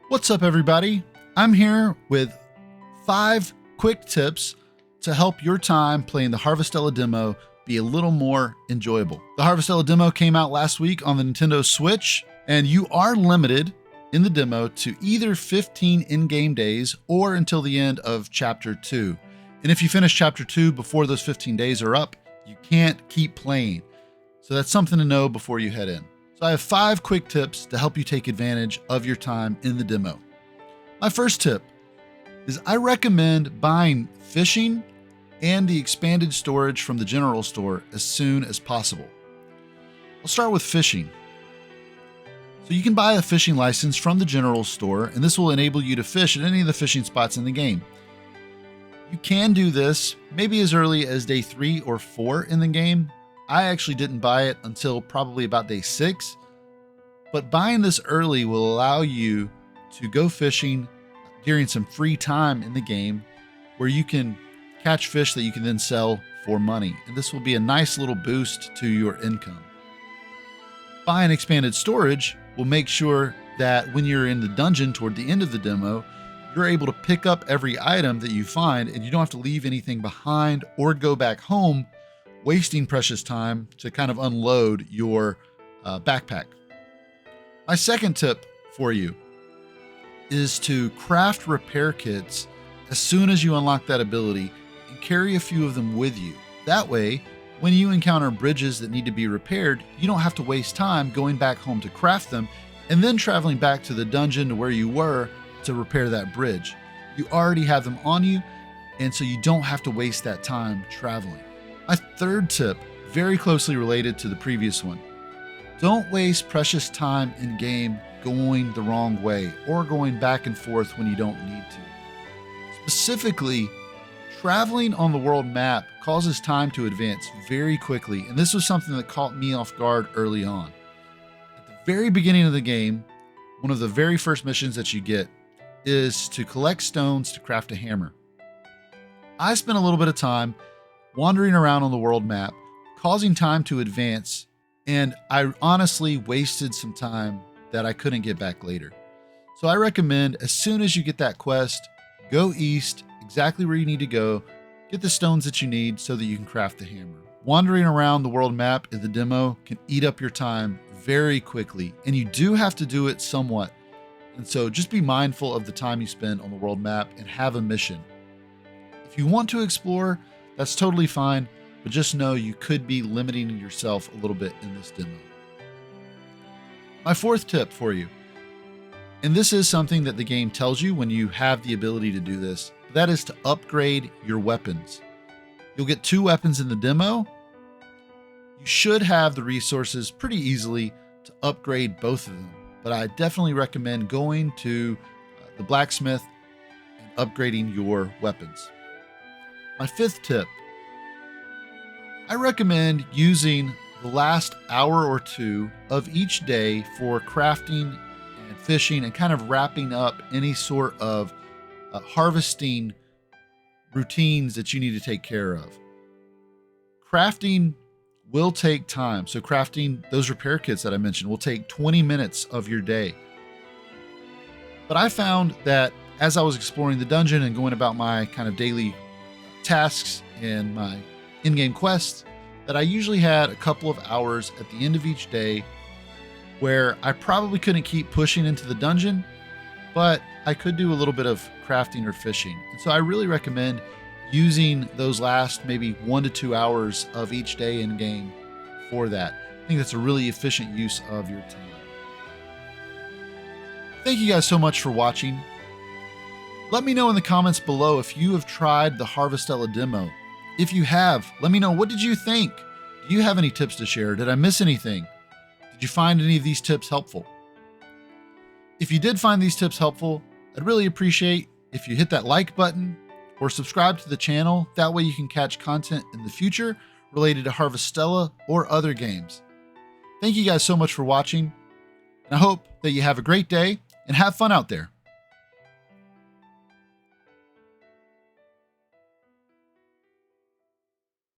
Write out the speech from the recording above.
What's up, everybody? I'm here with 5 quick tips to help your time playing the Harvestella Demo be a little more enjoyable. The Harvestella Demo came out last week on the Nintendo Switch, and you are limited in the demo to either 15 in-game days or until the end of Chapter 2. And if you finish Chapter 2 before those 15 days are up, you can't keep playing. So that's something to know before you head in. So I have 5 quick tips to help you take advantage of your time in the demo. My first tip is I recommend buying fishing and the expanded storage from the general store as soon as possible. I'll start with fishing. So you can buy a fishing license from the general store, and this will enable you to fish at any of the fishing spots in the game. You can do this maybe as early as day 3 or 4 in the game. I actually didn't buy it until probably about day 6, but buying this early will allow you to go fishing during some free time in the game where you can catch fish that you can then sell for money. And this will be a nice little boost to your income. Buying expanded storage will make sure that when you're in the dungeon toward the end of the demo, you're able to pick up every item that you find and you don't have to leave anything behind or go back home wasting precious time to kind of unload your backpack. My second tip for you is to craft repair kits as soon as you unlock that ability and carry a few of them with you. That way, when you encounter bridges that need to be repaired, you don't have to waste time going back home to craft them and then traveling back to the dungeon to where you were to repair that bridge. You already have them on you, and so you don't have to waste that time traveling. My third tip, very closely related to the previous one. Don't waste precious time in game going the wrong way or going back and forth when you don't need to. Specifically, traveling on the world map causes time to advance very quickly, and this was something that caught me off guard early on. At the very beginning of the game, one of the very first missions that you get is to collect stones to craft a hammer. I spent a little bit of time wandering around on the world map, causing time to advance, and I honestly wasted some time that I couldn't get back later. So I recommend as soon as you get that quest, go east, exactly where you need to go, get the stones that you need so that you can craft the hammer. Wandering around the world map in the demo can eat up your time very quickly, and you do have to do it somewhat. And so just be mindful of the time you spend on the world map and have a mission. If you want to explore, that's totally fine, but just know you could be limiting yourself a little bit in this demo. My fourth tip for you, and this is something that the game tells you when you have the ability to do this, that is to upgrade your weapons. You'll get 2 weapons in the demo. You should have the resources pretty easily to upgrade both of them, but I definitely recommend going to the blacksmith and upgrading your weapons. My 5th tip, I recommend using the last hour or 2 of each day for crafting and fishing and kind of wrapping up any sort of harvesting routines that you need to take care of. Crafting will take time. So crafting those repair kits that I mentioned will take 20 minutes of your day. But I found that as I was exploring the dungeon and going about my kind of daily tasks and my in-game quests, that I usually had a couple of hours at the end of each day where I probably couldn't keep pushing into the dungeon, but I could do a little bit of crafting or fishing. And so I really recommend using those last maybe 1 to 2 hours of each day in game for that. I think that's a really efficient use of your time. Thank you guys so much for watching. Let me know in the comments below if you have tried the Harvestella Demo. If you have, let me know, what did you think? Do you have any tips to share? Did I miss anything? Did you find any of these tips helpful? If you did find these tips helpful, I'd really appreciate if you hit that like button or subscribe to the channel. That way you can catch content in the future related to Harvestella or other games. Thank you guys so much for watching, and I hope that you have a great day and have fun out there.